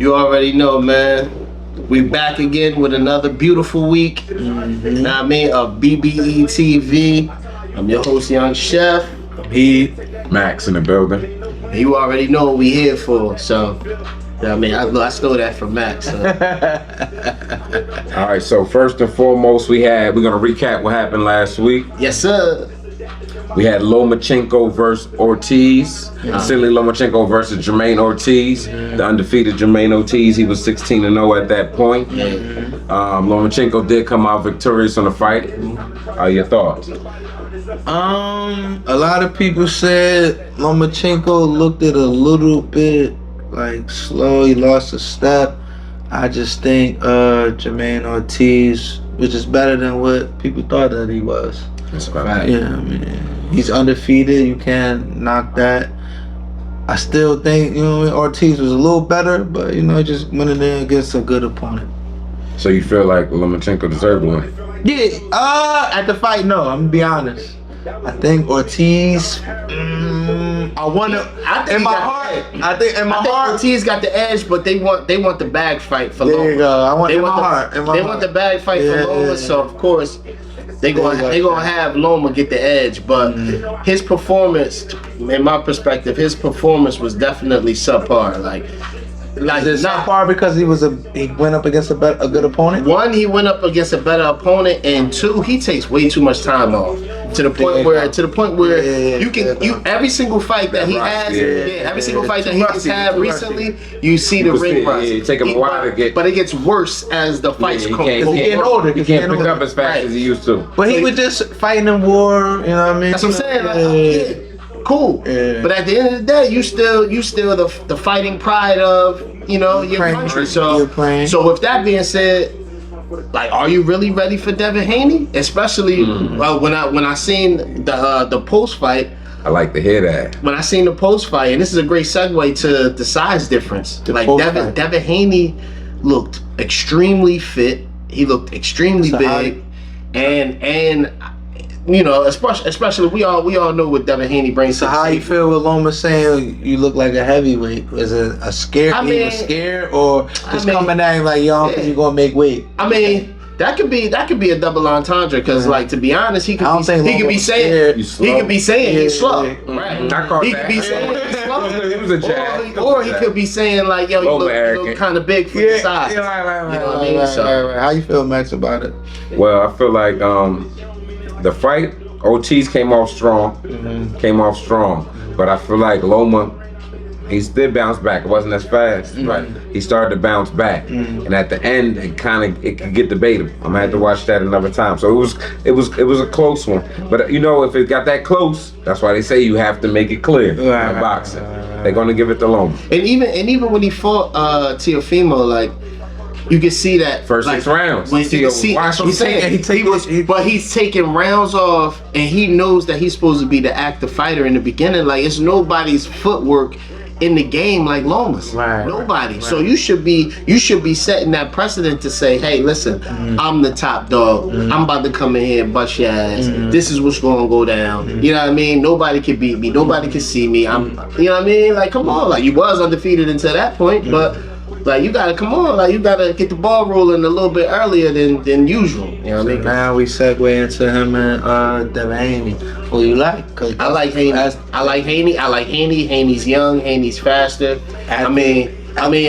You already know, man. We back again with another beautiful week. Know what I mean? Of BBE TV. I'm your host, Young Chef. He, Max in the building. You already know what we here for, so. You know what I mean? I stole that from Max. So. All right, so first and foremost, we're gonna recap what happened last week. Yes, sir. We had Lomachenko versus Ortiz. Silly Lomachenko versus Jermaine Ortiz. The undefeated Jermaine Ortiz. He was 16-0 at that point. Lomachenko did come out victorious on the fight. Your thoughts? A lot of people said Lomachenko looked at a little bit like slow. He lost a step. I just think Jermaine Ortiz was just better than what people thought that he was. That's a fact. Yeah, I mean, he's undefeated. You can't knock that. I still think, Ortiz was a little better, but, just went in there against a good opponent. So you feel like Lomachenko deserved one? Yeah, at the fight, no, I'm gonna be honest. I think Ortiz, I think in my heart, Ortiz got the edge, but they want the bag fight for Loma. There you go. They want the bag fight for Loma, so of course they gonna have Loma get the edge. But his performance, in my perspective, was definitely subpar. Like is it subpar because he went up against a good opponent? One, he went up against a better opponent, and two, he takes way too much time off. To the point where every single fight that he has, every single fight that he has had recently, you see the ring rust. It take him a while to get, but it gets worse as the fights come. He's getting older. He can't pick up as fast as he used to. But he was just fighting in war. You know what I mean? That's what I'm saying. Cool. Yeah. But at the end of the day, you still the fighting pride of your country. So with that being said, like, are you really ready for Devin Haney? Especially when I seen the post fight. I like to hear that. When I seen the post fight, and this is a great segue to the size difference. Devin Haney looked extremely fit. He looked extremely big, and especially we all know what Devin Haney brings. So how you feel with Loma saying you look like a heavyweight? Was it a scare? He was scared, or just coming at him like, yo, you're gonna make weight? I mean, that could be a double entendre, because like, to be honest, he could be saying he's slow. Right. He could be saying he's slow. It was a jab. Or he could be saying like, yo, you look kind of big for your size. Right. You know what I mean? So, how you feel, Max, about it? Well, I feel like the fight, Ortiz came off strong, but I feel like Loma, he did bounce back. It wasn't as fast, but he started to bounce back, and at the end, it could get debatable. I'm gonna have to watch that another time. So it was a close one, but if it got that close, that's why they say you have to make it clear in boxing. They're gonna give it to Loma. And even when he fought Teofimo, like, you can see that first 6 rounds. But he's taking rounds off, and he knows that he's supposed to be the active fighter in the beginning. Like, it's nobody's footwork in the game like Loma's. Nobody. Right. So you should be setting that precedent to say, hey, listen, I'm the top dog. I'm about to come in here and bust your ass. This is what's gonna go down. You know what I mean? Nobody can beat me. Nobody can see me. You know what I mean? Like, come on. Like, you was undefeated until that point, but like, you gotta get the ball rolling a little bit earlier than usual. You know what I mean? Now we segue into him and Devin Haney. Who you like? I like Haney. I like Haney. Haney's young. Haney's faster. I mean,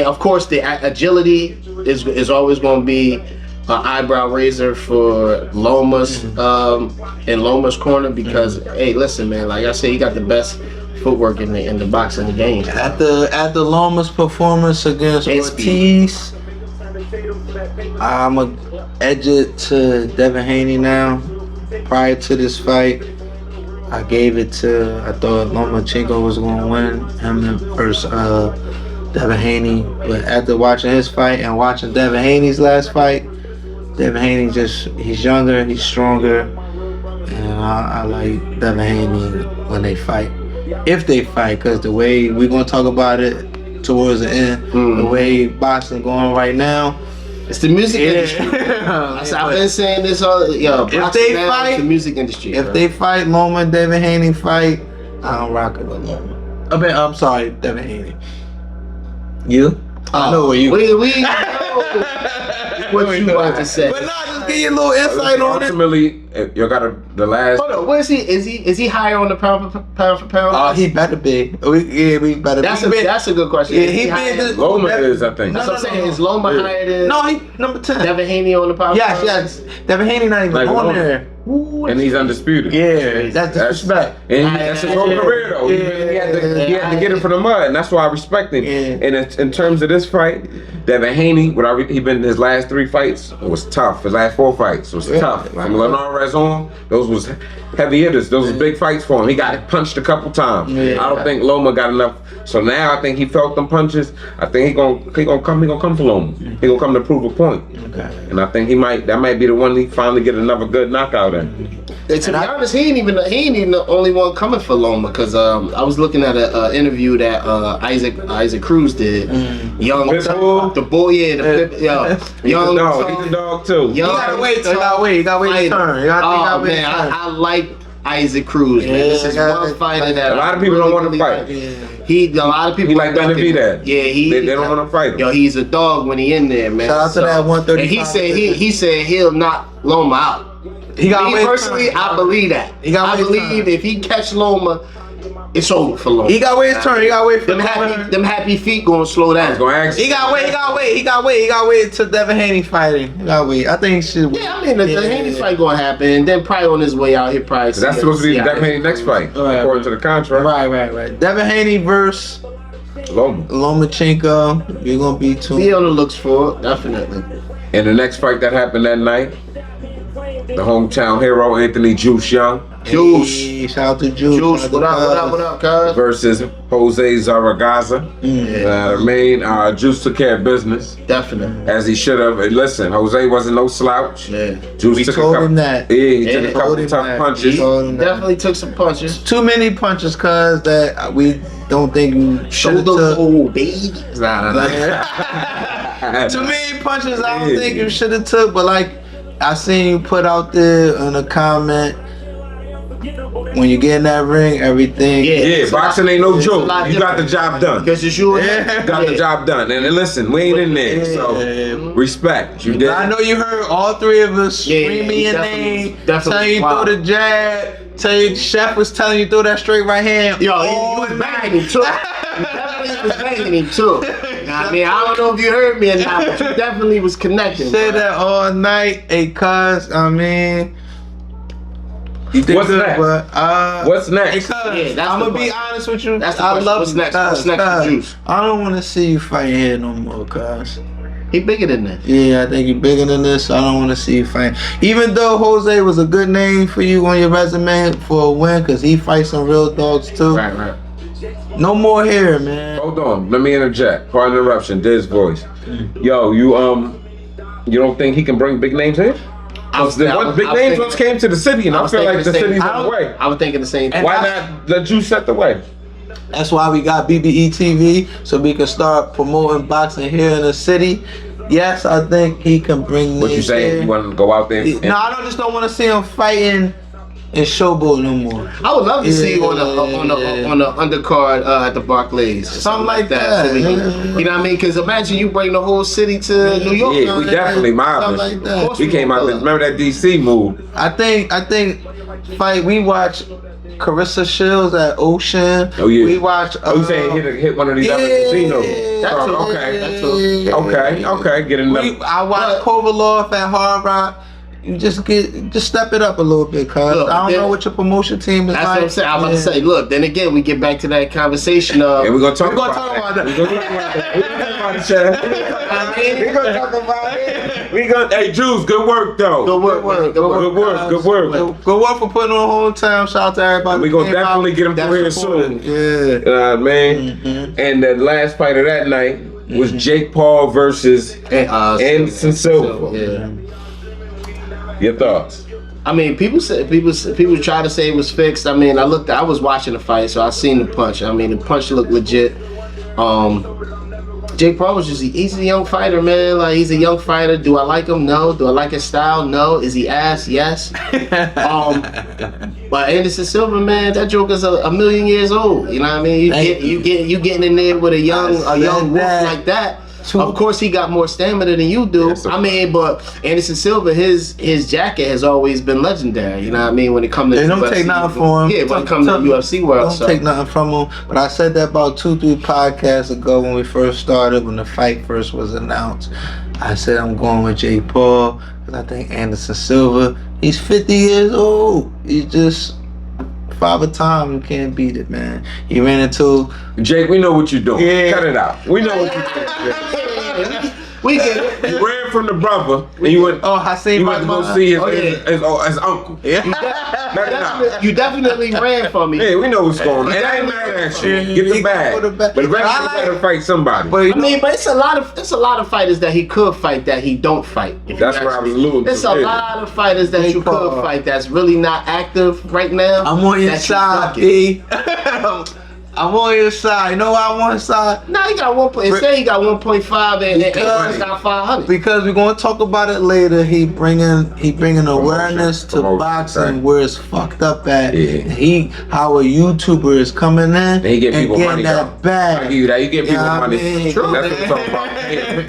of course, the agility is always going to be an eyebrow raiser for Loma's in Loma's corner, because hey, listen, man. Like I said, he got the best footwork in the boxing game. At the Loma's performance against Ortiz, I'm gonna edge it to Devin Haney now. Prior to this fight, I thought Lomachenko was gonna win him versus Devin Haney. But after watching his fight and watching Devin Haney's last fight, Devin Haney he's younger, he's stronger, and I like Devin Haney when they fight. If they fight, because the way we're going to talk about it towards the end, the way boxing going right now, it's the music industry. I've been saying this all. If they fight, the music industry. If they fight, Loma and Devin Haney fight, I don't rock it with Loma. I'm sorry, Devin Haney. You? I know what you. We know what you about to say. But nah, just give you a little insight on it. Ultimately, you got the last. Hold on, where is he? Is he higher on the pound for pound? He better be. We better. That's a good question. Yeah, he been. Loma is, I think. That's what I'm saying. Is Loma higher than? No, he number 10. Devin Haney on the pound? Yes. Devin Haney not even on there. And he's undisputed. Yeah, that's disrespect. And that's his whole career, though. He had to get it from the mud, and that's why I respect him. Yeah. And in terms of this fight, Devin Haney, he been his last 3 fights was tough. His last 4 fights was tough. From Linares on, those was heavy hitters. Those was big fights for him. He got punched a couple times. Yeah. I don't think Loma got enough. So now I think he felt them punches. I think he gonna come for Loma. He gonna come to prove a point. Okay. And I think that might be the one he finally get another good knockout at. To be honest, he ain't even the only one coming for Loma, because I was looking at an interview that Isaac Cruz did. Young the boy, young. He's a dog too. You gotta wait his turn. You gotta wait his turn. I like Isaac Cruz, man. This is one fighter that a lot of people don't want to fight. A lot of people he like Benavidez. Yeah, they don't want to fight him. Yo, he's a dog when he in there, man. Shout out to that 135. And he said he'll knock Loma out. Me personally, I believe that. I believe if he catch Loma, it's over for Loma. He got to wait his turn. He got to wait for them happy feet gonna slow down. He got to wait until Devin Haney fighting. He got to wait. I think he should wait. Yeah, I mean the Haney fight gonna happen, and then probably on his way out, he'll probably. That's supposed to be Devin Haney's next fight, according to the contract. Right. Devin Haney versus Lomachenko. You're gonna be tuned. Be on the looks for it, definitely. And the next fight that happened that night, the hometown hero Anthony Juice Young. Hey, shout out to Juice. What up, cuz? Versus Jose Zaragoza. Juice took care of business. Definitely. As he should have. Listen, Jose wasn't no slouch. Yeah. Juice took told him that. Yeah, he took a couple tough punches. He definitely took some punches. Too many punches, cuz, that we don't think you should have took. Oh, baby. Too many punches I don't think you should have took, but like I seen you put out there in a comment, when you get in that ring, everything. Yeah, boxing ain't no joke. You got the job done. Because it's you. Got the job done. And listen, we ain't in there, so respect. You did. I know you heard all 3 of us screaming your name, telling you throw the jab, tell you Chef was telling you throw that straight right hand. Yo, he was banging him too. He definitely was banging him too. I mean, I don't know if you heard me or not, but you definitely was connecting. Said that all night, cuz, I mean. What's next? What's next? I'm gonna be honest with you. That's the question. What's next? What's next for Juice? I don't want to see you fighting here no more, cuz. He bigger than this. Yeah, I think you bigger than this. So I don't want to see you fighting. Even though Jose was a good name for you on your resume for a win, cause he fights some real dogs too. Right. No more here, man. Hold on, let me interject. Pardon the interruption. Diz voice. Yo, you don't think he can bring big names here? Big names once came to the city, and I feel like the city's on the way. I was thinking the same thing. Why not let you set the way? That's why we got BBE TV, so we can start promoting boxing here in the city. Yes, I think he can bring. What you saying? You want to go out there? No, I just don't want to see him fighting in showboat no more. I would love to see you on the undercard at the Barclays, something like that. So you know what I mean? Because imagine you bring the whole city to New York. Yeah, we definitely mobbing. Like that. We came out. Remember that DC move? I think fight. We watch Carissa Shields at Ocean. Oh yeah. We watch. You saying hit one of these other casinos? Okay. Get enough. I watch Kovalov at Hard Rock. You just step it up a little bit, cuz. I don't know what your promotion team is like. That's what I'm saying. I'm about to say, look, then again, we get back to that conversation of... Yeah, we're going to talk about that. We're going to talk about it. We're going to talk about it. Hey, Juice, good work, though. Good work. Good work for putting on whole time. Shout out to everybody. We're going to definitely get him through here soon. Yeah. Man. Mm-hmm. And the last fight of that night was Jake Paul versus Anderson Silva. Yeah. Your thoughts? I mean, people try to say it was fixed. I mean, I was watching the fight, so I seen the punch. I mean, the punch looked legit. Jake Paul was he's a young fighter, man. Like, he's a young fighter. Do I like him? No. Do I like his style? No. Is he ass? Yes. But Anderson Silva, man, that joker's a million years old. You know what I mean? You getting in there with a young wolf like that. Of course, he got more stamina than you do. Yeah, I mean, but Anderson Silva, his jacket has always been legendary. You know what I mean? When it comes to they don't UFC, take nothing from him. Yeah, when it comes to the UFC world, don't take nothing from him. But I said that about 2-3 podcasts ago when we first started, when the fight first was announced. I said I'm going with Jake Paul because I think Anderson Silva, he's 50 years old. He's just father time. You can't beat it, man. He ran into Jake, we know what you're doing. Yeah. Cut it out. We know what you're doing. We get it. You ran from the brother and you went. Hassan You went to go see his uncle. Yeah. You definitely ran from me. Yeah, we know what's going on. And I ain't mad at you. Get the bag. But eventually you gotta fight somebody. But it's a lot of fighters that he could fight that he don't fight. That's where I was alluding to. It's a lot of fighters that you could fight that's really not active right now. I'm on your side, B. I'm on your side. You know why I'm on his side? No, he got 1. It say he got 1.5 and he's got 500. Because we're gonna talk about it later. He bringing awareness to boxing where it's fucked up at. Yeah. How a YouTuber is coming in He get people and money. getting that bag. I give you that. You get people money. True. That's what I'm talking about.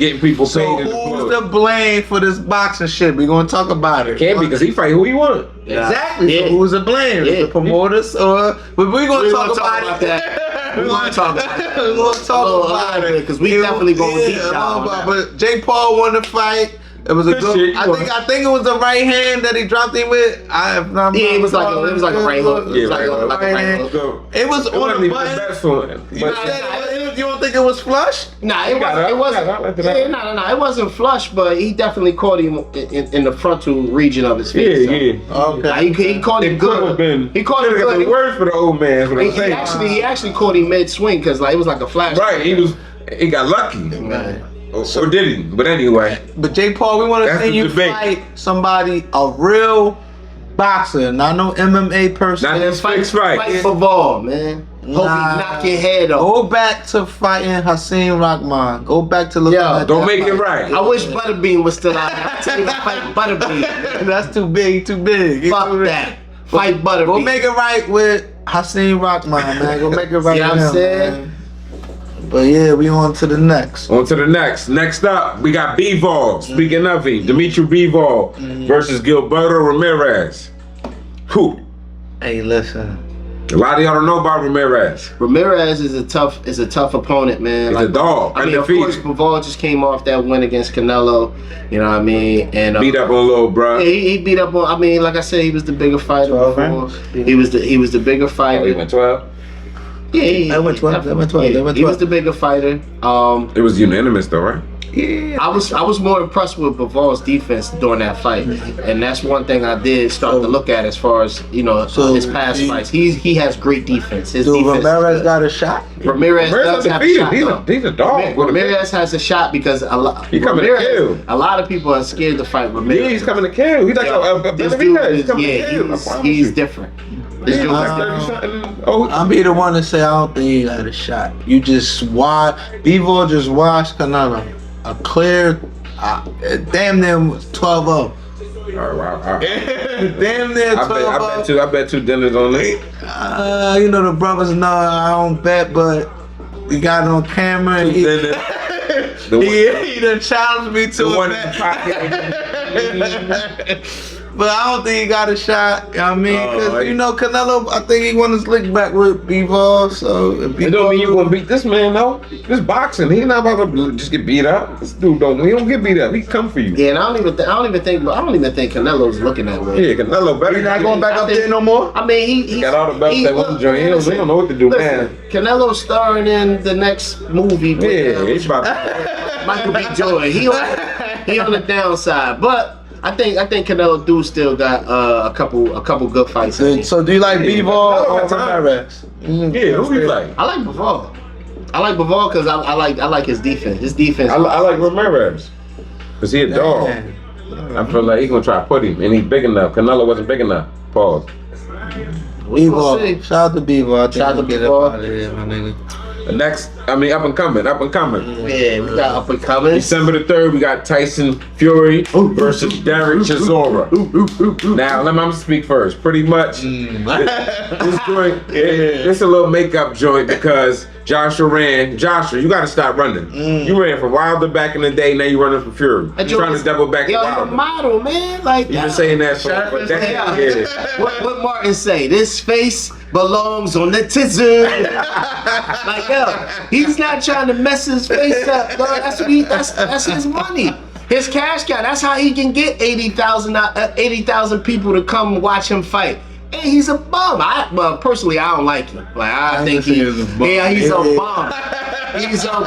Getting people paid. So who's the blame for this boxing shit? We're gonna talk about it. Can't be because he fight who he want. Exactly. Yeah. So who's the blame? Yeah. The promoters or? But we're gonna talk about about that. We're gonna talk about that. We're gonna talk about it because we definitely going deep down on that. But Jake Paul won the fight. It was a good. shit, I think it was the right hand that he dropped him with. It was like a right hook. It was like a right hook. It was on the button. You don't think it was flush? Nah, it wasn't. It wasn't flush, but he definitely caught him in the frontal region of his face. Okay. He caught him good. He caught him good. The words for the old man. He actually caught him mid swing because it was like a flash. Right. He got lucky. Right. Or did he? But anyway. But Jake Paul, we want to see you fight somebody, a real boxer, not no MMA person. Not this fight. Fight Bivol, man. Hope he knock your head off. Go back to fighting Hassan Rahman. Go back to looking at don't that make fight. it right. I wish Butterbean was still out there. I tell you to fight Butterbean. That's too big. Fuck that. Fight Butterbean. Go make it right with Hassan Rahman, man. Go make it right with him. I'm saying? Man. But yeah, we on to the next. On to the next. Next up, we got Bivol. Speaking of him, Dimitri Bivol versus Gilberto Ramirez. Who? Hey, listen. A lot of y'all don't know about Ramirez. Ramirez is a tough opponent, man. He's a dog. I mean, of course, Bivol just came off that win against Canelo. You know what I mean? And beat up on little bro. Yeah, he beat up on. I mean, like I said, he was the bigger fighter before. He was the bigger fighter. Oh, he went 12. Yeah, I went 12. He was the bigger fighter. It was unanimous though, right? Yeah. I was more impressed with Bivol's defense during that fight, and that's one thing I did start to look at as far as his past fights. He has great defense. His defense. Ramirez got a shot. Ramirez does have a shot. He's a dog. Ramirez has a shot because a lot of people are scared to fight Ramirez. Yeah, he's coming to kill. He's like he's different. I'll be the one to say I don't think he got a shot. You just watch. Bivol just watched Canelo. A clear, damn near 12-0. All right. Damn near 12-0. I bet 2 dinners on this. The brothers know I don't bet, but we got it on camera. And he done challenged me to one But I don't think he got a shot. You know what I mean? Because, Canelo, I think he won his lick back with Bivol. So it don't mean you gonna beat this man, though. This boxing. He's not about to just get beat up. This dude don't get beat up. He come for you. Yeah, and I don't even think Canelo's looking that way. Yeah, Canelo better. He's not going back up there no more? I mean, he got all the belts that one joint. He don't know what to do, man. Canelo's starring in the next movie. Yeah, he's about to. Michael B. Jordan. He on the downside, but I think Canelo do still got a couple good fights. So do you like Bivol or Ramirez? Yeah, who you like? I like Bivol. I like Bivol because I like his defense. His defense. I like Ramirez because he a dog. I feel like he gonna try to put him, and he's big enough. Canelo wasn't big enough. Pause. Bivol. Shout out to Bivol. Shout out to Bivol. My nigga. Next, I mean, up and coming. Yeah, we got up and coming. December the 3rd, we got Tyson Fury versus Derek Chisora. Now, let me speak first. Pretty much, this joint, it's a little makeup joint because Joshua, you got to stop running. You ran from Wilder back in the day, now you running from Fury. You're trying to double back to Yo, Wilder. you're a model, man. Like, You've been saying that for a decade. What Martin say? This face belongs on the tizzy. Like, yo, he's not trying to mess his face up, dog. That's his money. His cash cow. That's how he can get 80,000 people to come watch him fight. And he's a bum. Personally, I don't like him. Like, I think he's a bum. Yeah, he's a bum. He's a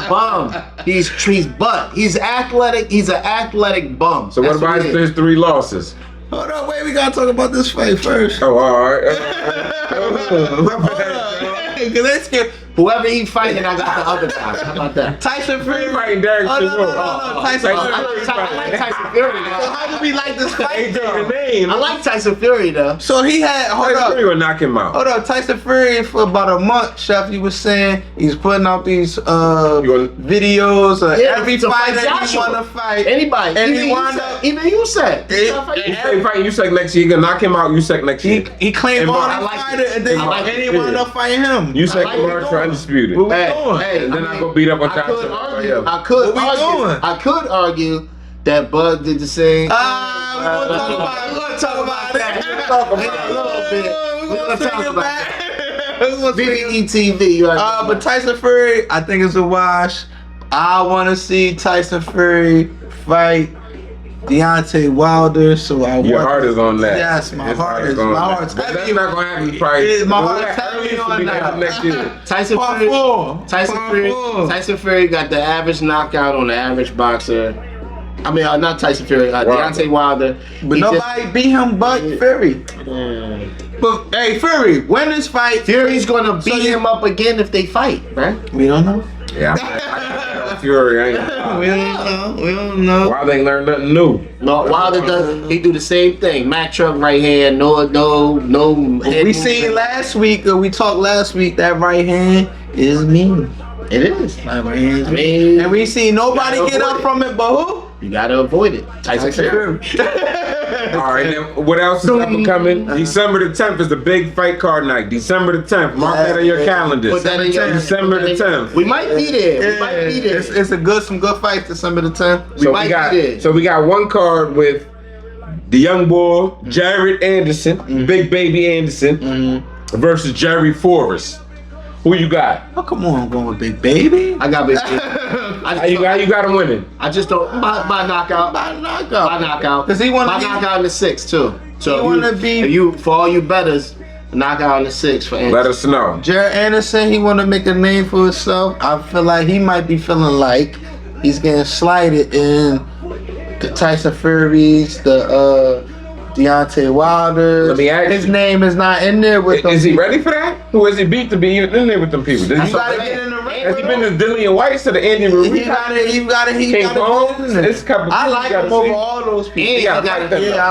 bum. He's athletic. He's an athletic bum. So what about his 3 losses? Hold on, wait, we gotta talk about this fight first. Oh, all right. Let's get whoever he fighting, I got the other guy. How about that? Tyson Fury fighting Derek Chisora. No, Tyson Fury. I like Tyson Fury. So how do we like this fight though? I like Tyson Fury though. So he had Tyson Fury would knock him out. Hold up, Tyson Fury for about a month, Chef, you was saying he's putting out these videos of every fighter he wanna fight. Anybody. And even you said. He fighting Usyk next year. He gonna knock him out. Usyk next year. He claimed all these fighters and then he wound up fighting him. Usyk and March are undisputed. What we doing? Hey, and then I go beat up on Tyson. I could argue that Bud did the same. We're gonna talk about that. We're gonna talk about that. BBE TV. But Tyson Fury, I think it's a wash. I want to see Tyson Fury fight Deontay Wilder, so Your heart is on that. Yes, my heart is. My heart's heavy. That's not gonna happen. Probably. My heart's heavy on that. Next year. Tyson Fury got the average knockout on the average boxer. I mean, not Tyson Fury, Deontay Wilder. But nobody beat him but Fury. But hey, Fury, win this fight. Fury's gonna beat him up again if they fight, right? We don't know. Yeah. Fury, we don't know. Wilder ain't learned nothing new. No, Wilder does. He do the same thing. Mac truck right hand. No. We seen last week. We talked last week. That right hand is mean. It is. That right hand is mean. And we see nobody get up from it, but who? You gotta avoid it. Tyson Fury. All right, then what else is up and coming? December the 10th is the big fight card night. December the 10th. Mark that on your calendars. Put that in your December the 10th. We might be there. It's some good fights December the 10th. So we got one card with the young boy Jared Anderson, Big Baby Anderson, versus Jerry Forrest. Who you got? Oh, come on, I'm going with Big Baby. I got Big Baby. You got him winning. I just don't by knockout. Because he wanna by knockout in the 6th too. So he wanna be for all you bettors, knockout in the 6th for Anderson. Let us know. Jared Anderson, he wanna make a name for himself. I feel like he might be feeling like he's getting slighted in the Tyson Furies, the Deontay Wilder. Let me ask his name is not in there with them. Is he ready for that? Who is he beat to be in there with them people? You gotta get in the ring. Has he been to Dillian White to the Andy Ruiz? He gotta I like him over all those people. I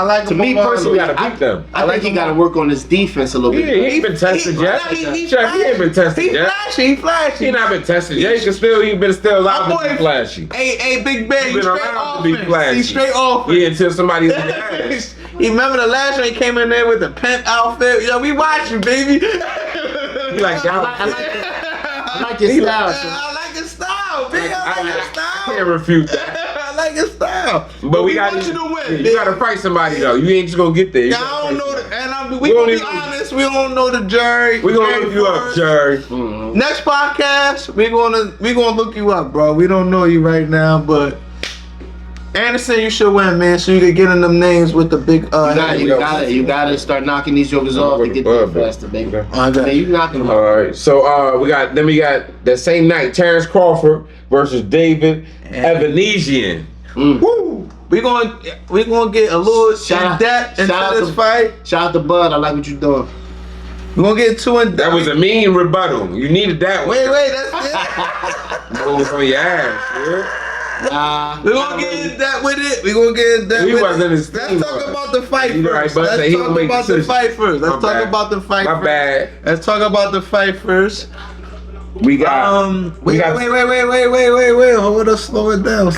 like him. To me personally, gotta beat them. I think he gotta work on his defense a little bit. He ain't been tested yet. He ain't been tested yet. He flashy. He not been tested yet. He been still allowed to be flashy. Hey, Big Ben, He been allowed to be flashy. He's straight off. Yeah, until somebody's in the ass. You remember the last one he came in there with the pimp outfit? Yo, we watching, baby. He like that. I like his style. I like his style, big. I like his style. I can't refute that. I like his style. But we want you to win. You gotta fight somebody though. You ain't just gonna get there. I don't know. We gonna be honest. We don't know the jury. We gonna look you up, Jerry. Next podcast, we gonna look you up, bro. We don't know you right now, but Anderson, you should win, man, so you can get in them names with the big. You gotta start knocking these jokers off to get there faster, baby. Man, you knocking them off. All right, so we got that same night, Terrence Crawford versus David Evanesian. Woo! We gonna get a little in depth into this fight. Shout out to Bud. I like what you doing. We gonna get too in depth. That was a mean rebuttal. You needed that one. Wait, that's it. Move on your ass, yeah. Nah, we gonna get in depth with it. We gonna get in depth with it. Let's talk about the fight first. Right, Let's talk about the fight first. Let's talk about the fight first. My bad. Let's talk about the fight first. We got. Wait. Hold up, slow it down.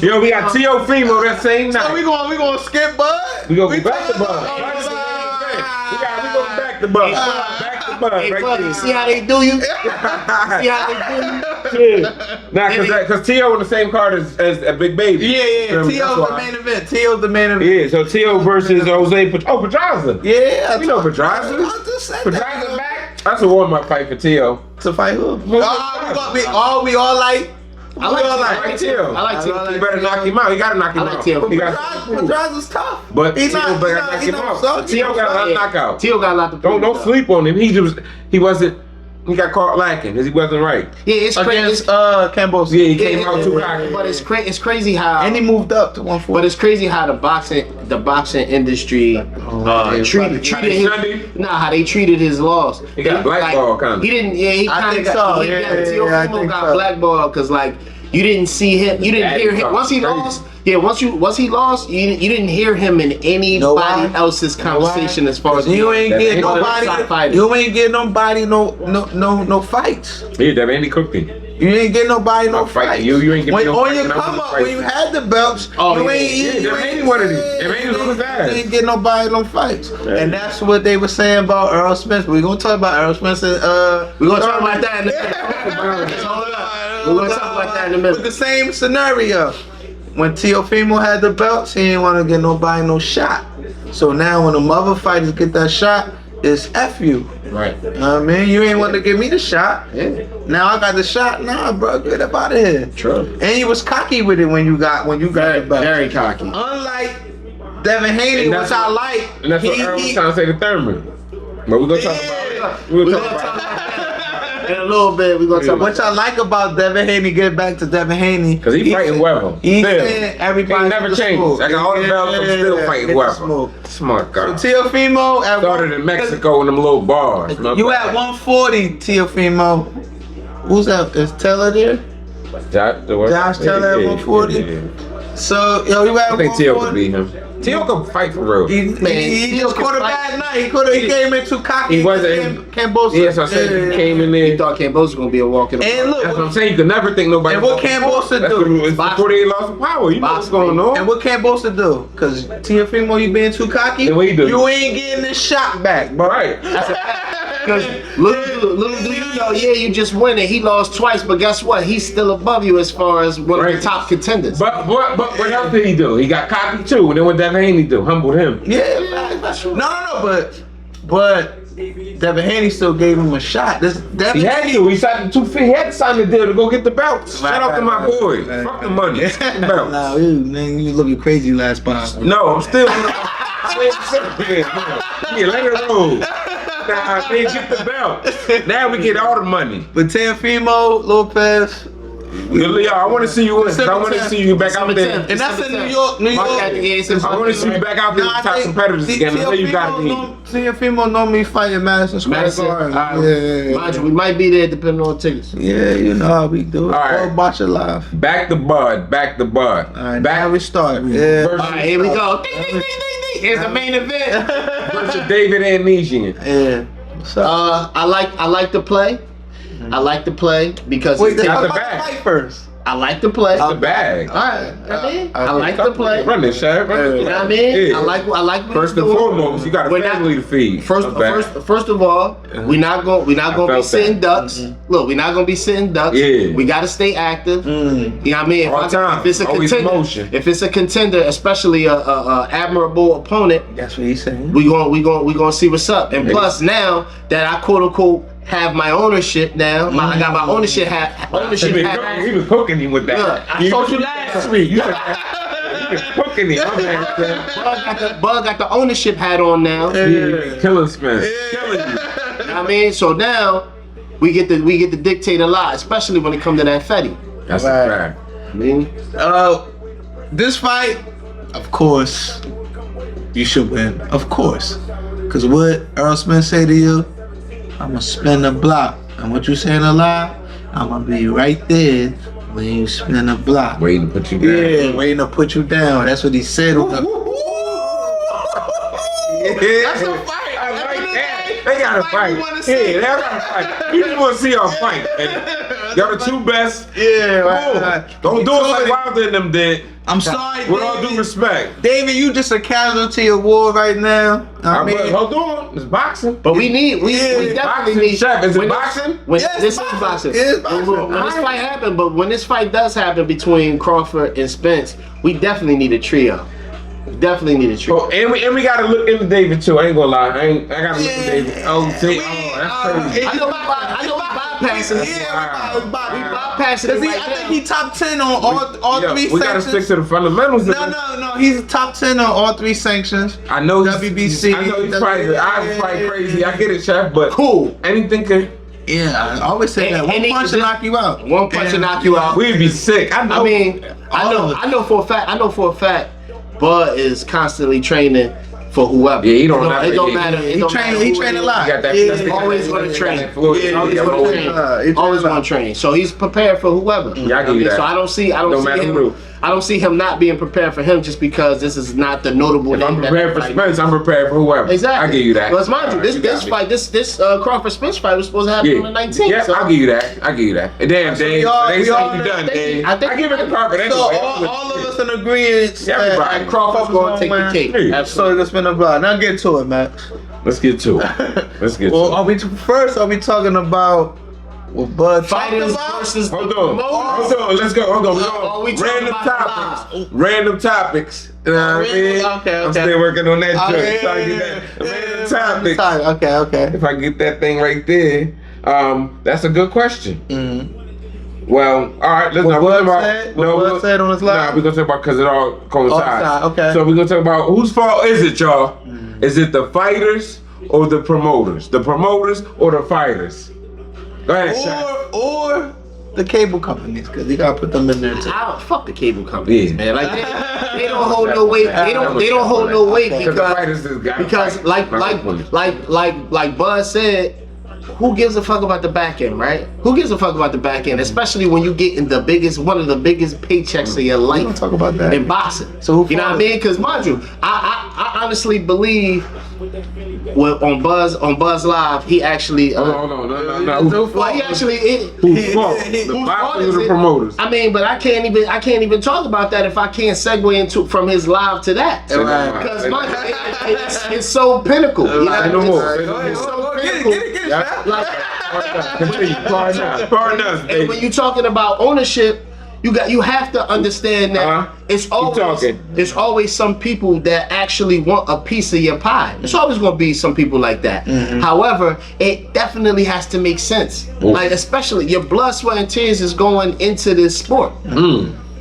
Yo, we got Teofimo that same night. So we gonna skip Bud? We gonna back the Bud. We go back the Bud. Hey, buddy, see how they do you? See how they do you? Nah, cause Tio in the same card as Big Baby. Yeah. Tio's the main event. Yeah, so Tio versus Jose Pedraza. Yeah, You know Pedraza. Pedraza back. That's a warm-up fight for Tio. To fight who? We all like. I like Tio. I like Tio. You better knock him out. You gotta knock him out. Pedraza's tough. But Tio better knock him out. Tio got a lot of knockout. Tio got a lot to prove. Don't sleep on him. He got caught lacking because he wasn't right. Yeah, it's crazy. Against Cambosa. Yeah, he came out too cocky. But it's crazy how. And he moved up to 140. But it's crazy how the boxing industry treated his, how they treated his loss. He got blackballed kind of. He didn't. Yeah, he kind of got. Teofimo got blackballed because like you didn't see him. You didn't hear him once he lost. Yeah, once he lost, you didn't hear him in anybody else's conversation as far as you ain't get nobody. You ain't get nobody no fights. Yeah, that Andy cooked him. You ain't get nobody no fights. You ain't get no on your come up when you had the belts. You ain't one of these. You ain't get nobody no fights. And that's what they were saying about Earl Spence. We're gonna talk about Earl Spence. We're gonna talk about that in a minute. With the same scenario. When Teofimo had the belts, he didn't want to get nobody no shot. So now when the other fighters get that shot, it's F you. Right. You know what I mean? You ain't want to give me the shot. Yeah. Now I got the shot. Nah, bro, get up out of here. True. And he was cocky with it when you got the belt. Very cocky. Unlike Devin Haney, which I like. And that's what Earl was trying to say to Thurman. But we're gonna talk about it. We're gonna talk about it. In a little bit, we're gonna talk about what I like about Devin Haney, get back to Devin Haney. Because he fighting well. He everybody never changes. I got all the belts, I'm still fighting well. Smart guy. So Teofimo started in Mexico in them little bars. You at 140, Teofimo. Who's that? Is Taylor there? Josh Taylor at 140. Yeah. So you at 140. I think Tio could beat him. Tio can fight for real. He just caught a bad night. He came in too cocky. He wasn't. Cambosa. Yes, I said he came in there. He thought Cambosa was gonna be a walk in the And look, that's what I'm saying. You could never think nobody. And what Cambosa do? It's before they lost power. You know what's going on. And what Cambosa do? Because Teofimo, you being too cocky. And what he do? You ain't getting the shot back, bro. Right. Because little do you know, you just win it. He lost twice, but guess what? He's still above you as far as one of the top contenders. But what else did he do? He got cocky too. And then what Devin Haney do? Humbled him. Yeah, no, but Devin Haney still gave him a shot. He had to. He signed 2 feet. He had to sign the deal to go get the belts. Shout out to my boy. Fuck the money. The belts. Nah, you looking crazy last time. No, I'm still. Yeah, let it roll. Nah, they get the belt. Now we get all the money. But Teofimo Lopez. Yo, I want to see you. I want to see you back out there. And that's in New York. I want to see you back out there with top competitors again. I know you got to be. Teofimo normally fight in Madison Square Garden. Mind you, we might be there depending on tickets. Yeah, you know how we do it. All right. Watch it live. Back the Bud. All right, now we start. Yeah. All right, here we go. Ding, ding, ding, ding, ding. Here's the main event. Versus David Amnesian. Yeah. I like the play. I like the play because wait, the fight first. I like the play. It's the bag. All right, I like the play. Run this, Shaq. You know what I mean? Yeah. I like. First and foremost, you got a family to feed. First of all, we're not gonna be sitting ducks. Mm-hmm. Look, we're not gonna be sitting ducks. Yeah. We gotta stay active. Mm-hmm. You know what I mean? If it's a contender, especially a admirable opponent, that's what he's saying. We gonna see what's up. And plus, now that I quote unquote have my ownership now, I got my ownership hat. He was cooking him with that. Look, I told you last week. Cooking him. Bug got the ownership hat on now. Yeah. Killing Spence. Killing you. You know what I mean? So now we get to dictate a lot, especially when it comes to that Fetty. That's a fact. I mean, this fight, of course, you should win. Of course. Because what Earl Smith say to you? I'm gonna spin the block. And what you saying a lot? I'm gonna be right there when you spin the block. Waiting to put you down. Yeah, waiting to put you down. That's what he said. Yeah. That's a fight. They gotta fight. Yeah, they gotta fight. We just want to see y'all fight. Man. Y'all the two best. Yeah, right. Don't do it like Wilder and them did. I'm sorry, with all due respect. David, you just a casualty of war right now. I mean, hold on, it's boxing. But we definitely boxing, need. Chef, is it boxing? This is boxing. It is boxing. When this fight happened, but when this fight does happen between Crawford and Spence, we definitely need a trio. Definitely need a trio. Oh, and we gotta look into David too. I ain't gonna lie. I gotta look into David. Oh, see, that's crazy. I know we bypassing it. Yeah, we bypassing it. I think he top 10 on all three sanctions. We gotta stick to the fundamentals. No. He's top 10 on all three sanctions. I know WBC. I know he's probably crazy. I get it, Chef, but cool. Anything can. Yeah, I always say that. One punch will knock you out. One punch will knock you out. We'd be sick. I know for a fact. Bud is constantly training for whoever. Yeah, he don't matter. It don't matter. He train a lot. He's always going to train. Always going to train. So he's prepared for whoever. Yeah, I give you that. So I don't see him not being prepared for him just because this is not the notable. If I'm prepared for Spence, I'm prepared for whoever. Exactly. I give you that. Well, mind you, this Crawford Spence fight was supposed to happen on the 19th. Yeah, I'll give you that. Damn, Dave. They say you done, Dave. I give it to Crawford. So all of us in agreement that Crawford's going to take the cake. Absolutely. Let's spin the block. Now get to it, Max. Let's get to it. Well, are we talking about what Bud fighters versus Hold on. Let's go. Hold on. Random topics. You know what I mean? Okay. I'm still working on that joint. So I get that. Random topics. Okay. If I get that thing right there, that's a good question. Well, all right. Let's what Bud said on his live? Nah, we're gonna talk about because it all coincides. Okay. So we're gonna talk about whose fault is it, y'all? Is it the fighters or the promoters? The promoters or the fighters? Go ahead, Shaq. Or the cable companies, because you gotta put them in there too. Fuck the cable companies, man. Like they don't hold no weight. They don't hold no weight because like Bud said, who gives a fuck about the back end, right? Who gives a fuck about the back end, especially when you get in one of the biggest paychecks of your life. Don't talk about that in boxing. So you know what I mean? Because mind you, I honestly believe. Well, on Buzz Live, he actually. Hold on, no. Well, he actually. Whose fault? The boxers or the promoters? I mean, but I can't even talk about that if I can't segue from his live to that. Because it's so pinnacle. You know, no more. It's so pinnacle. Pardon and when you're talking about ownership. You have to understand that it's always some people that actually want a piece of your pie. It's always going to be some people like that. However, it definitely has to make sense. Like especially your blood, sweat, and tears is going into this sport.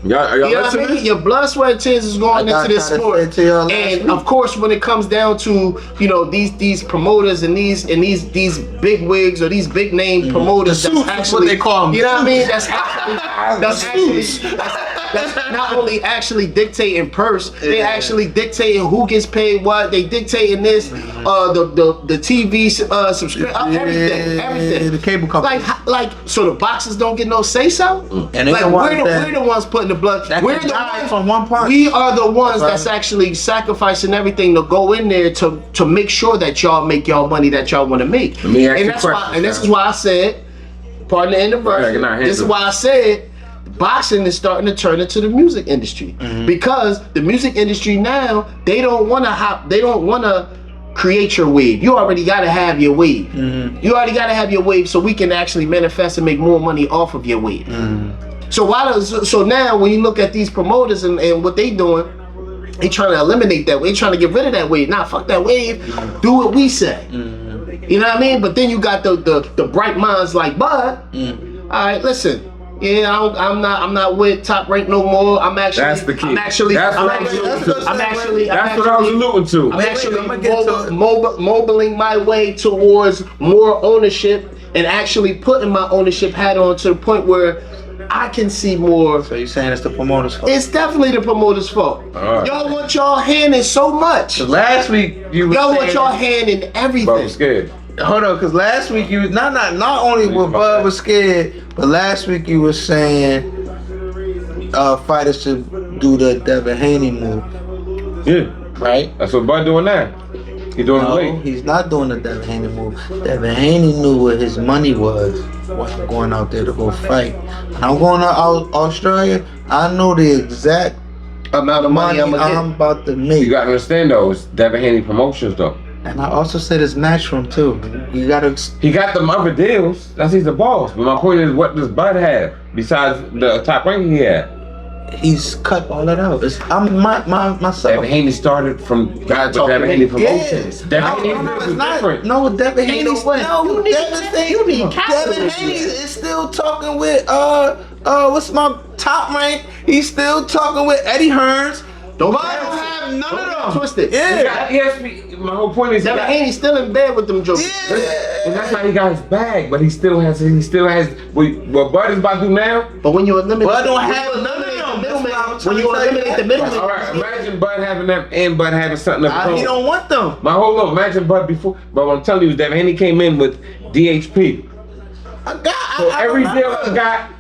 You know what I mean? Your blood, sweat, and tears is going into this sport. And of course, when it comes down to these promoters and these big wigs or these big name promoters, that's actually what they call them. You know what I mean? That's not only actually dictating purse, they actually dictating who gets paid what. They dictating this, the TV subscription, everything. The cable company. Like so the boxers don't get no say so. And like we're the ones putting the blood. We're the ones from one punch. We are the ones that's actually sacrificing everything to go in there to make sure that y'all make y'all money that y'all want to make. Let me ask you a question. And this is why I said, pardon the interruption. This is why I said. Boxing is starting to turn into the music industry because the music industry now they don't want to create your wave. You already got to have your wave. You already got to have your wave so we can actually manifest and make more money off of your wave. So now when you look at these promoters and what they doing, they trying to eliminate that wave, trying to get rid of that wave. Nah, fuck that wave. Do what we say. You know what I mean? But then you got the bright minds like Bud. All right, listen. Yeah, I'm not with Top Rank no more. I'm actually. That's the key. That's what I was alluding to. I'm actually mobiling my way towards more ownership and actually putting my ownership hat on to the point where I can see more. So you're saying it's the promoter's fault? It's definitely the promoter's fault. Y'all want y'all hand in so much. Last week y'all want y'all hand in everything. Bud was scared. Hold on, because last week you not only was Bud was scared, but last week you were saying fighters should do the Devin Haney move. Yeah, right. That's what Bud doing now. He doing the No, late. he's not doing the Devin Haney move. Devin Haney knew what his money was when going out there to go fight. When I'm going to Australia, I know the exact Amount of money I'm gonna I'm about to make. You gotta understand though, it's Devin Haney Promotions though. And I also said it's Matchroom too. You gotta. He got them other deals. That's he's the boss. But my point is, what does Bud have besides the top ranking he had? He's cut all that out. I'm myself. Devin Haney started from Devin Haney Promotions. Devin Haney is different. No, Devin Haney's You need Devin Haney is still talking with what's my top rank? He's still talking with Eddie Hearns. Don't have none of them. Twisted. Yeah. My whole point is, Devin Haney's still in bed with them jokers. Yeah. and that's how he got his bag. But he still has what Bud is about to do now. But when you eliminate, Bud don't have none of them. When you eliminate the middleman, All right, imagine Bud having them and Bud having something of his own. He don't want them. My whole look, imagine Bud before. But what I'm telling you is Devin Haney came in with DHP. So every deal I got,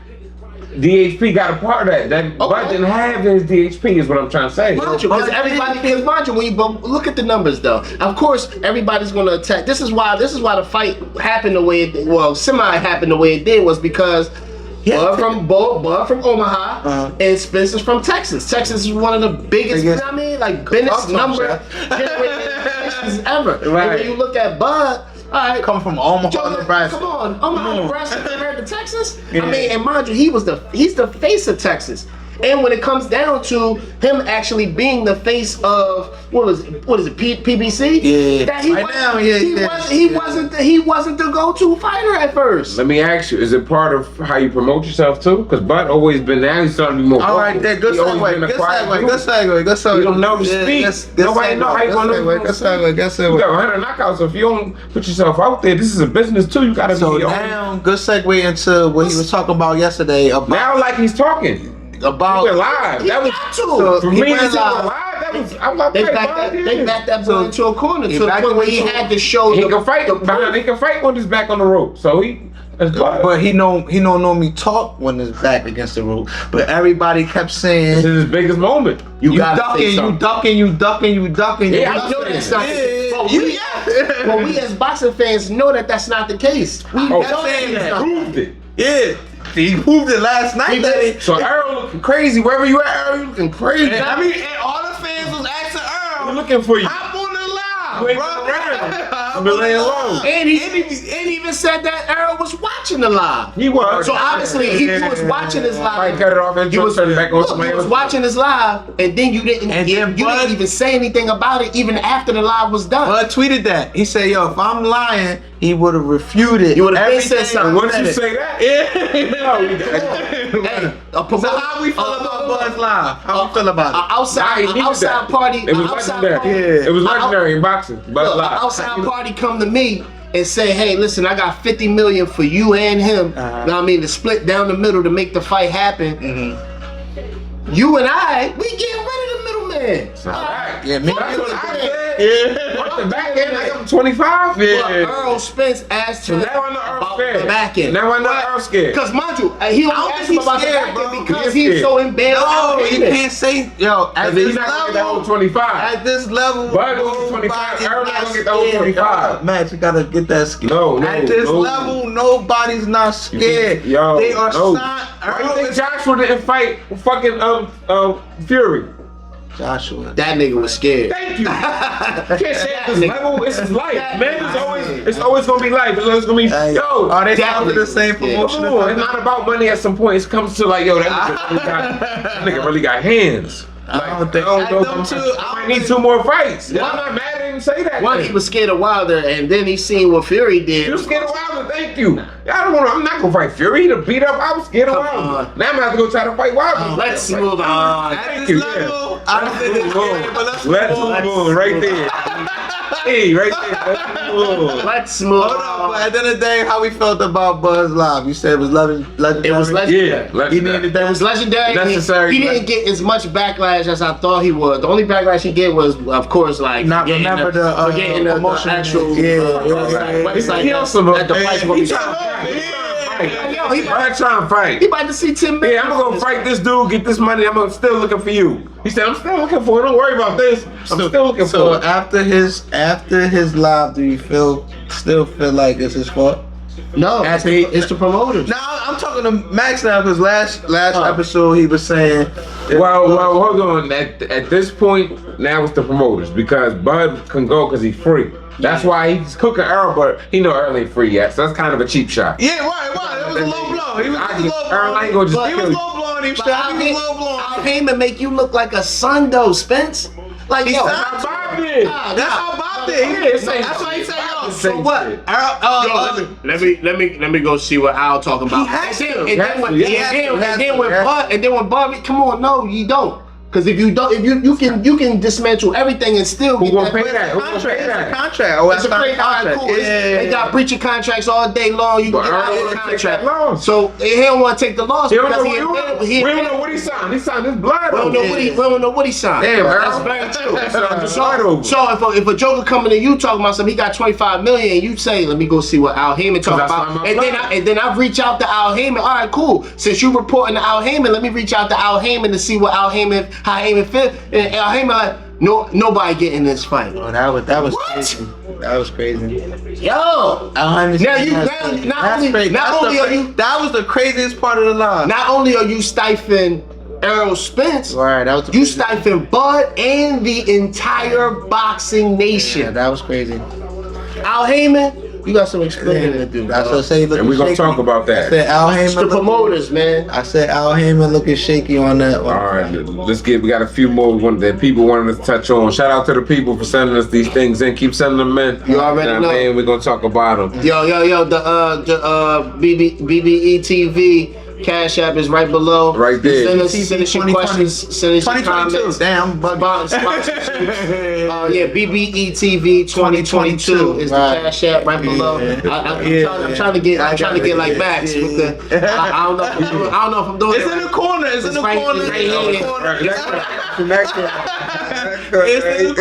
DHP got a part of that. Bud didn't have his DHP is what I'm trying to say. Because everybody can watch it. When you look at the numbers, though, of course everybody's going to attack. This is why the fight happened the way it did. Well, semi happened the way it did was because Bud from Omaha and Spencer's from Texas. Texas is one of the biggest, biggest number generating ever. Right. And when you look at Bud. All right, come from Omaha, Nebraska. Come on, Omaha, Nebraska compared to Texas. Yeah. I mean, and mind you, he's the face of Texas. And when it comes down to him actually being the face of what is it, PBC? Yeah. That he wasn't the go-to fighter at first. Let me ask you: is it part of how you promote yourself too? Because Bud always been now. He's starting to be more. All right, good segue. You don't know to speak. Nobody know how you gonna know. Good segue. You got 100 knockouts. So if you don't put yourself out there, this is a business too. You gotta be. So now, good segue into what he was talking about yesterday. About now, like he's talking. About we were live. That was so for me. Live. That was. I'm like, they backed that boy into a corner to the point where he had to show. He can fight behind. He can fight when he's back on the rope. So but he don't normally talk when his back against the rope. But everybody kept saying this is his biggest moment. You ducking. Yeah, I know that's not. But we as boxing fans know that that's not the case. We proved it. Yeah. He proved it last night. So Earl looking crazy. Wherever you at, Earl, you looking crazy. And all the fans was asking Earl, we're looking for you. Hop on the live, you ain't been around. I've been laying low. And he even said that Earl was watching the live. He was. So obviously he was watching his live. Cut it off and turn it back on somebody else. He was watching his live, and then you didn't even say anything about it even after the live was done. Bud tweeted that. He said, "Yo, if I'm lying, he would have refuted. You would have said something. Once you say that, So how we feel about Bud's live? How we feel about it? Outside party. It was legendary. It was legendary in boxing. But live. Outside party come to me and say, hey, listen, I got 50 million for you and him. You know what I mean? To split down the middle to make the fight happen. You and I, we getting rid of the middleman. Right. Yeah, me. That's what I said. The back end, like I'm 25. Yeah. Earl Spence asked him about the back end. Now I know Earl scared. Because mind you, he don't ask him about the back end because he's so in bed. No, you can't say, yo, at this level, 25. At this level, Bud gonna get 25. Earl not gonna get the whole 25. Matt, you gotta get that scared. No. At this level, nobody's not scared. They are not. Why you think Joshua didn't fight fucking Fury? Joshua. That nigga was scared. Thank you. You can't say at this level. It's his life, man. It's always gonna be life. It's always gonna be are they down the same promotion? It's not about money at some point. It comes to like, yo, that nigga really got hands. Like, I don't know. I need 2 more fights. Yeah. I'm not mad at him say that. One, he was scared of Wilder, and then he seen what Fury did. You scared of Wilder? Thank you. I'm not gonna fight Fury. To beat up, I was scared of Wilder. Now I'm gonna have to go try to fight Wilder. Let's move on. At this level, I don't think it's scared, but let's move on right there. Hey, right there. Let's move on. Hold on, but at the end of the day, how we felt about Buzz Live? You said it was legendary. It was legendary. Yeah, legendary. It was legendary. Necessary. He didn't get as much backlash as I thought he would. The only backlash he get was, of course, like forgetting the actual website at the price. fight. Yo, he Bud trying to fight. He about to see Tim. Yeah, I'm gonna go fight this dude, get this money. I'm still looking for you. He said, I'm still looking for it. Don't worry about this. I'm still looking So for it. after his live, do you still feel like it's his fault? No, it's the promoters. Now I'm talking to Max now because last episode he was saying. Well, hold on. At this point, now it's the promoters because Bud can go because he's free. That's why he's cooking Earl, but he know Earl ain't free yet, so that's kind of a cheap shot. Yeah, right. It was a low blow. He was a low blow. Earl ain't gonna just He kill was you. low blowing him. He was low blowing. Al Heyman make you look like a son though, Spence. Like yo, That's how Bob did. That's how Bob did. That's why he said, yo. So what? Let me go see what Al talking about. And then when Bobby, come on, no, you don't. Because if you don't, you can dismantle everything and still Who get gonna that pay that? Who gonna pay that? Contract. Oh, It's a great contract. Cool. They got breaching contracts all day long. You can get out of the contract. So he don't want to take the loss because we don't know what he signed. He signed his blood. We don't know what he signed. Damn, that's Earl. very true. So if a Joker coming to you talking about something, he got 25 million, and you say, let me go see what Al Heyman talking about, and then I reach out to Al Heyman. All right, cool. Since you reporting to Al Heyman, let me reach out to Al Heyman to see what how Heyman feel. And Al Heyman like, nobody get in this fight. Oh, that was crazy. That was crazy. Yo, that was the craziest part of the line. Not only are you stifling Errol Spence, right? That was you stifling Bud and the entire boxing nation. Yeah, that was crazy. Al Heyman, you got some explaining to do. That's what I say. And we're gonna talk about that. I said Al Heyman. It's the promoters, man. I said Al Heyman looking shaky on that one. All right, we got a few more that people wanted to touch on. Shout out to the people for sending us these things in. Keep sending them in. You already know. Man, we're gonna talk about them. Yo, the BBE TV Cash App is right below. Right there. Send us your questions. Send us your comments. Damn, yeah, BBE TV 2022 is the Cash App right below. I'm trying to get like Max with the. I don't know if I'm doing it. It's in the corner. It's in the corner. It's in the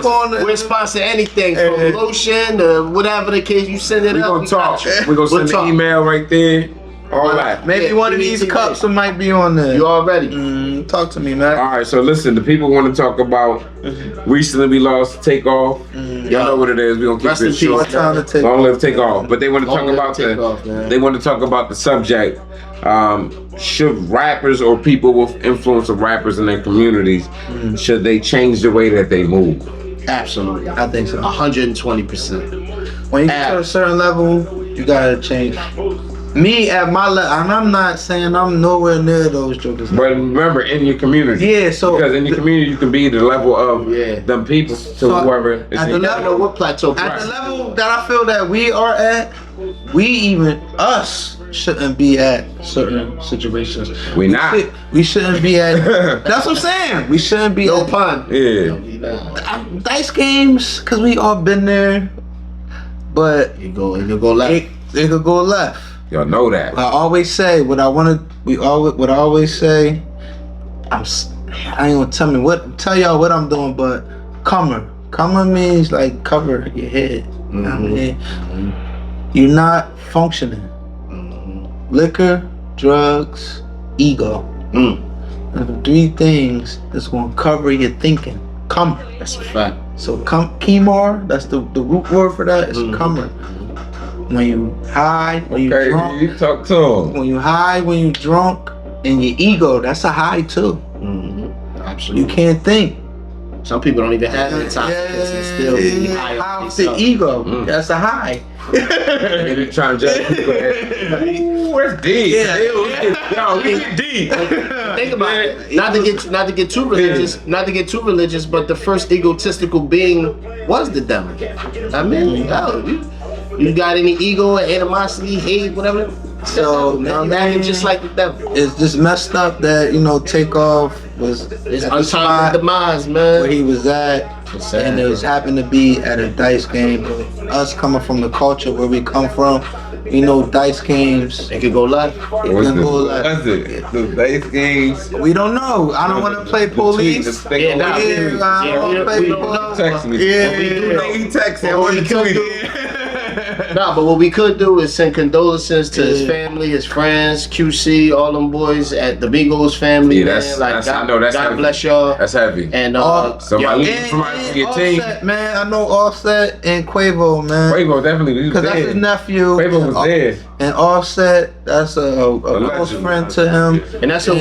corner. We're sponsoring anything from lotion to whatever the case. You send it up. We're gonna talk. We're gonna send an email right there. All right. Maybe one of these cups might be on there. You already. Talk to me, man. All right. So listen, the people want to talk about. Recently, we lost Takeoff. Y'all know what it is. We gonna keep it short. Long live Takeoff. But they want to talk about They want to talk about the subject. Should rappers or people with influence of rappers in their communities should they change the way that they move? Absolutely. I think so. 120%. When you get to a certain level, you gotta change. Me at my level, and I'm not saying I'm nowhere near those jokers. But remember, in your community. Yeah, so because in your community, you can be the level of them people to whoever is at the level. What plateau? At the level that I feel that we are at, us shouldn't be at certain situations. We shouldn't be at. That's what I'm saying. We shouldn't be. No pun. Yeah. Dice games, cause we all been there, but it could go left. It could go left. Y'all know that. I always say what I always say. I ain't gonna tell y'all what I'm doing, but cover means like cover your head. You're not functioning. Liquor, drugs, ego. The three things that's gonna cover your thinking. That's a fact. So Kimar, that's the root word for that. It's comer. When you high, when you drunk, you talk to him. When you high, when you drunk, and your ego, that's a high too. Absolutely. You can't think. Some people don't even have the time and still be high off the ego. That's a high. They trying to judge people. Ooh, where's D? Yo, we get D. Think about it. Not to get too religious, but the first egotistical being was the devil. I mean, you got any ego, animosity, hate, whatever. So man, just like the devil. It's just messed up that Takeoff was untimely demise, man. Where he was at, and it was happened to be at a dice game. But us coming from the culture where we come from, dice games. It could go left. That's it. The dice games. We don't know. I don't want to play police. Text me. Yeah, he texted. I want to tweet it. Nah, but what we could do is send condolences to his family, his friends, QC, all them boys at the Migos family. Yeah, man. Like, I know that's God heavy. bless y'all. That's heavy. And somebody And from your team. Offset, man. I know Offset and Quavo, man. Quavo definitely was Because that's his dead. nephew. Quavo was dead. And Offset, that's a close legend. friend to him. And that's a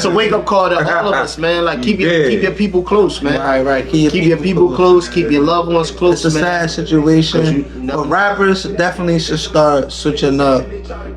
wake up call to all of us, man. Like keep your people close, man. Right. Keep your people close. Keep your loved ones close, It's a man. sad situation. You know- But rappers definitely should start switching up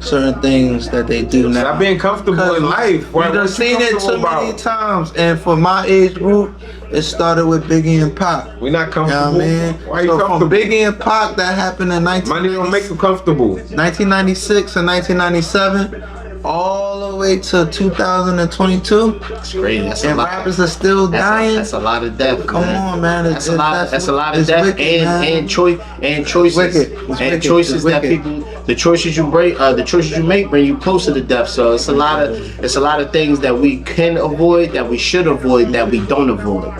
certain things that they do now. Stop being comfortable in life. We done seen it too many times. And for my age group, it started with Biggie and Pac. We're not You know comfortable. what I mean? Why you So from comfortable? Biggie and Pac, that happened in Money don't make you comfortable. 1996 and 1997, all the way to 2022. It's crazy. That's a And lot. rappers are still dying. That's a lot of death. Come man. on, man. That's a lot. That's a lot of it's death wicked, man. and choices wicked. It's and wicked. choices It's that wicked. people. The choices you break, the choices you make, bring you closer to death. So it's a lot of things that we can avoid, that we should avoid, that we don't avoid.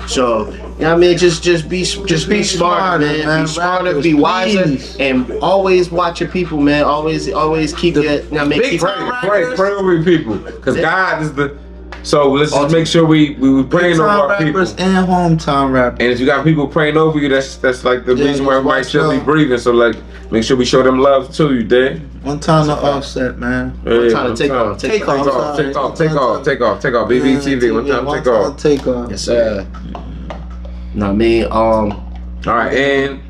So. You know what I mean? Just be smarter, smart, man. man. Be smarter, Rappers, be wiser, please. and always watch your people, man. Always keep your. You know what I mean? big Keep, time Pray over your people. Because God is the. So let's just make sure we praying over our people. rappers and hometown rappers. And if you got people praying over you, that's like the reason why just everybody watch should be out. breathing. So like, make sure we show them love too. You dig? One time to Offset, man. One time to take off. Take off. Take off. BBE TV. One time take off. Take off. Yes, sir. Know what I mean? All right, and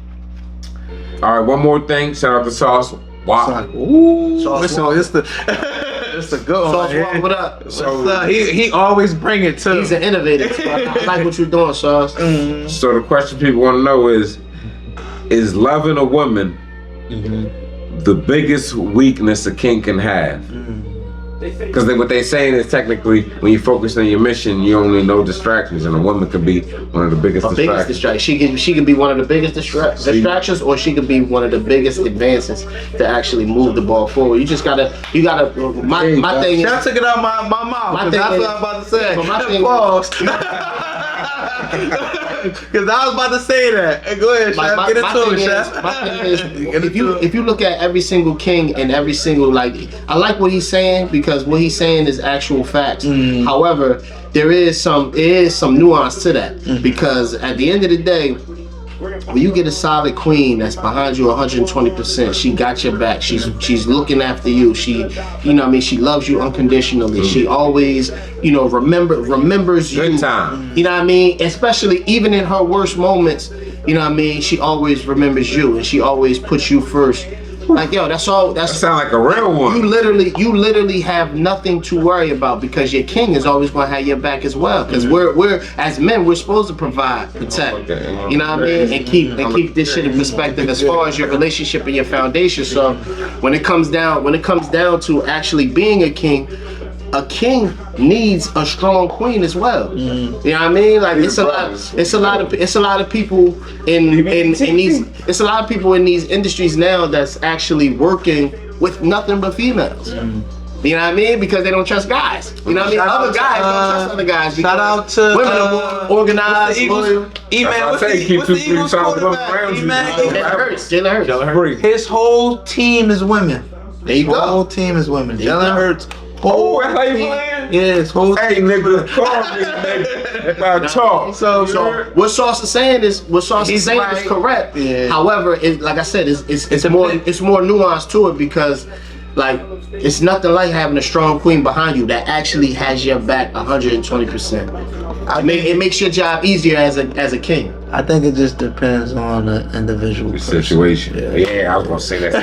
all right, one more thing. Shout out to Sauce. Wow. Ooh, Sauce listen, Walk. it's the it's a good Sauce one. Walk, what up? So, He always bring it too. He's an innovator. So I like what you're doing, Sauce. so the question people want to know is loving a woman the biggest weakness a king can have? Because what they're saying is technically when you focus on your mission, you only know distractions, and a woman could be one of the biggest Biggest distractions. distraction. She can be one of the biggest distractions, or she could be one of the biggest advances to actually move the ball forward. You gotta. My thing I is. took it out my mouth. My 'Cause thing that's is- what I'm about to say. but my thing- Pause. Because I was about to say that. Hey, go ahead, Chef. Get into it, Chef. My thing is, if you look at every single king and every single I like what he's saying because what he's saying is actual facts. However, there is some nuance to that because at the end of the day, when you get a solid queen that's behind you 120%, she got your back. She's looking after you. She, you know what I mean, she loves you unconditionally. She always, remembers you. Good time. You know what I mean? Especially even in her worst moments, you know what I mean? She always remembers you and she always puts you first. Like, yo, that Sound like a real one. you literally have nothing to worry about because your king is always going to have your back as well. Because we're as men, we're supposed to provide, protect, you know what I mean, and keep this shit in perspective as far as your relationship and your foundation. So when it comes down to actually being a king needs a strong queen as well. You know what I mean? Like it's a lot of people in these industries now that's actually working with nothing but females. You know what I mean? Because they don't trust guys. You know what I mean? Other guys don't trust other guys. Shout out to women are more organized, loyal. E-Man, what's the Eagles quarterback? Jalen Hurts. His whole team is women. There you His go. whole team is women. There you Jalen go. Hurts. Oh, that's how you playing? Yeah, his whole Hey, nigga, call me, nigga. About talk. So what Sauce is saying is He's right. correct. Yeah. However, like I said, it's more nuance to it because like it's nothing like having a strong queen behind you that actually has your back 120%. It makes your job easier as a king. I think it just depends on the individual person. Situation. Yeah, I was gonna say that.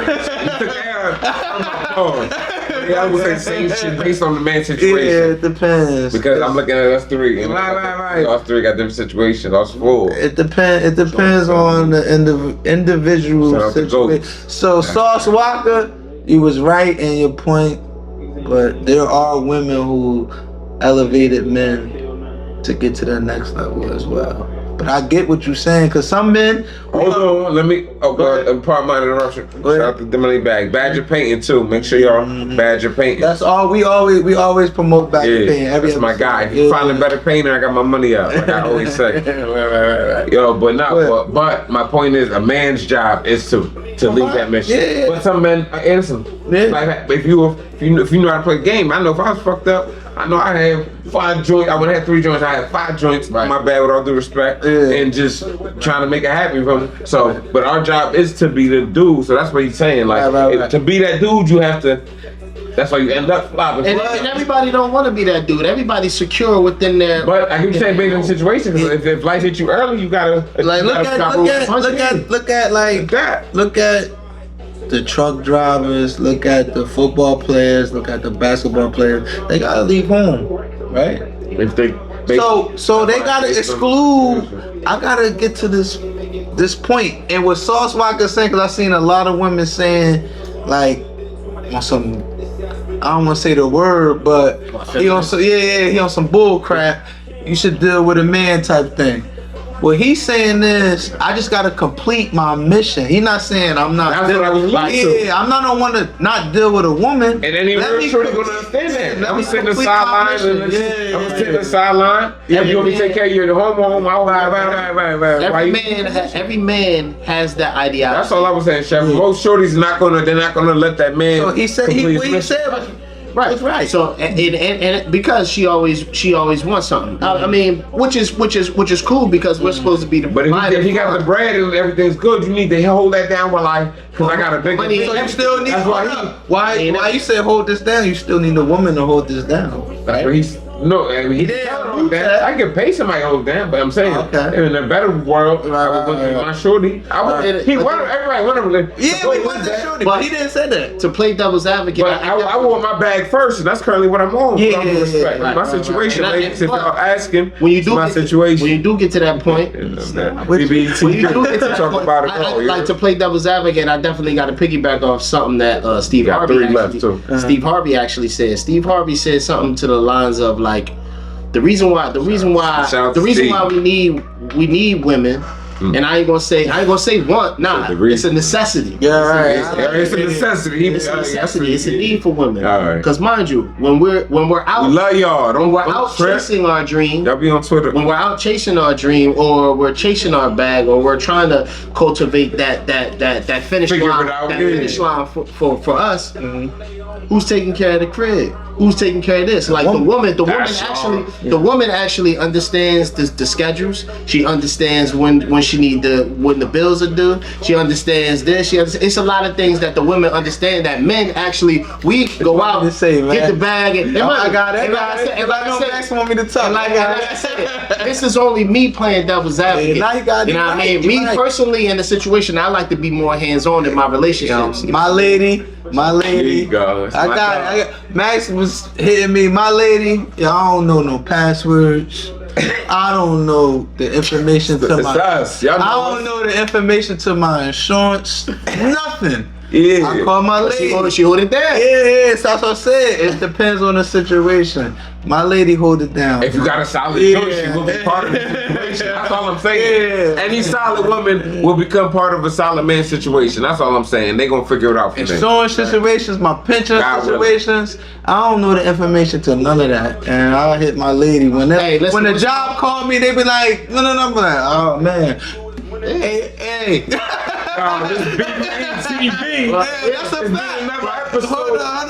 Yeah, I was gonna say the same shit based on the man's Yeah, situation. it depends. Because I'm looking at us three. And Right. Us three got different situations. Us four. It depends on the individual Shout out to situation. Goats. So Sauce Walker, you was right in your point, but there are women who elevated men to get to the next level as well. But I get what you're saying, cause some men. Hold on, let me. Pardon my interruption. Shout out to the money bag. Badger painting too. Make sure y'all Badger painting. That's all. We always promote Badger painting. That's my guy. If you find a better painter, I got my money out. Like I always say. right. Yo, but not. But my point is, a man's job is to lead that mission. Yeah. But some men are innocent. Yeah. Like if you know how to play the game, I know if I was fucked up, I know I have 5 joints. I would have 3 joints. I have 5 joints. Right. My bad, with all due respect, and just trying to make it happen for them. So, but our job is to be the dude. So that's what he's saying. Like Right. to be that dude, you have to. That's why you end up flopping. And everybody don't want to be that dude. Everybody's secure within their. But I keep saying, based on the situation, 'cause if life hits you early, you gotta Like look at the truck drivers, look at the football players, look at the basketball players. They gotta leave home, right? If they So they gotta exclude. I gotta get to this point. And what Sauce Walker saying, because I seen a lot of women saying like on some, I don't want to say the word, but he on some bull crap. You should deal with a man type thing. What he's saying is, I just gotta complete my mission. He's not saying I'm not. That's what I was like. Yeah, I'm not the one to not deal with a woman. And then he really truly gonna understand that. I'm sitting the sideline. I'm sitting the sideline. Yeah, you want me to take care of your home. Right. Every man has that ideology. That's all I was saying, Chef. Most shorties they're not gonna let that man. So he said he said. Right. That's right. So and because she always wants something. I mean, which is cool because we're supposed to be the. But if he got the bread and everything's good, you need to hold that down while I got a big. Money. So you still need. That's Why you say hold this down? You still need a woman to hold this down. That's what he's. No, I mean, he didn't hold that. I can pay somebody to hold down, but I'm saying in a better world, my shorty, everybody wanted. Yeah, we want the shorty, but he didn't say that. To play devil's advocate, But I want my bag first, and that's currently what I'm on. Yeah, respect. right, My right, situation, right. ladies, if y'all asking, when you do my get, situation. When you do get to that point, BBE when you do get to that talk point, about it I all. like to play devil's advocate. I definitely got to piggyback off something that Steve got Harvey 3 actually, left, too. Steve Harvey actually said. Steve Harvey said something to the lines of like, the reason why we need women. And I ain't gonna say want. Nah, it's a necessity. Yeah, right. It's a necessity. It's a necessity. It's a need for women. All right. Because mind you, when we're out, We love y'all. when we're out chasing our dream. Y'all be on Twitter. When we're out chasing our dream, or we're chasing our bag, or we're trying to cultivate that finish Figure line, it out, finish line for us. Who's taking care of the crib? Who's taking care of this? Like the woman actually understands the schedules. She understands when the bills are due. She understands this. It's a lot of things that the women understand that men actually we go out to say, man. get the bag and I got it. If I know Max want me to talk, like I said, this is only me playing devil's advocate. Now you got it. You know what I mean? Me personally in the situation, I like to be more hands-on in my relationships. My lady. There you go. I got Max was hitting me. My lady, I don't know no passwords. I don't know the information to my. I don't know the information to my insurance. Nothing. Yeah. I call my lady. She hold it down. Yeah, that's what I said. It depends on the situation. My lady hold it down. If you got a solid joint, she will be part of the situation. That's all I'm saying. Any solid woman will become part of a solid man situation. That's all I'm saying. They gonna figure it out for them. Insurance situations, my pension situations. I don't know the information to none of that. And I'll hit my lady when the job called me. They be like, no. I'm like, oh man. Hey. This BBE TV. That's a fact. Hold on.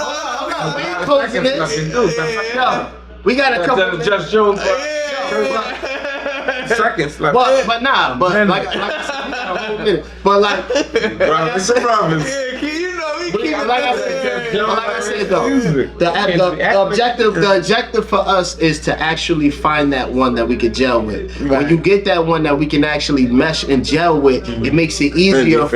We ain't closing this. We got a couple. Just Jones. Seconds left. But like I said, but like. It's a promise. Like I said though, the objective for us is to actually find that one that we can gel with. Right. When you get that one that we can actually mesh and gel with, it makes it easier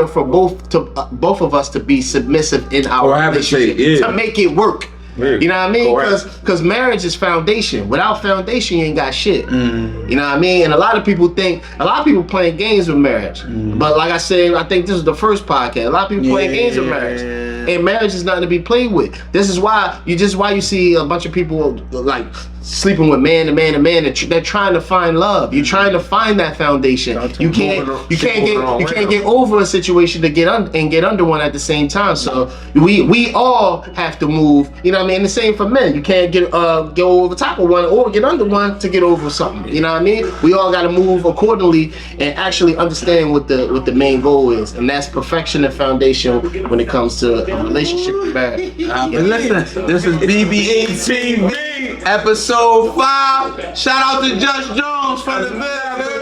for both of us to be submissive in our relationship to make it work. You know what I mean? Because marriage is foundation. Without foundation, you ain't got shit. You know what I mean? And a lot of people playing games with marriage. But like I said, I think this is the first podcast. A lot of people playing games with marriage. And marriage is nothing to be played with. This is why you see a bunch of people like sleeping with man to man to man. They're trying to find love. You're trying to find that foundation. You can't get over a situation to get under one at the same time. So we all have to move. You know what I mean? The same for men. You can't go over top of one or get under one to get over something. You know what I mean? We all got to move accordingly and actually understand what the main goal is, and that's perfection and foundation when it comes to a relationship and marriage. Listen, this is BBE TV, episode 5. Shout out to Just Jones for the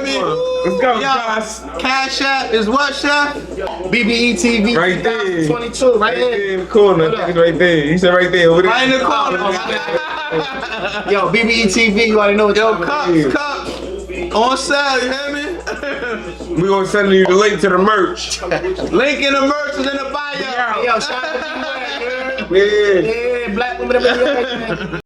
video. Let's go, guys. Cash App is what, Chef? BBE TV Right there. 22, right there. In the corner, it's right there. He said right there. Over there. Right in the corner. Yo, BBE TV, you already know what Yo, time cups on sale, you hear me? We're gonna send you the link to the merch. Link in the merch is in the bio. Yo, shout out to you, Yeah. yeah, black women.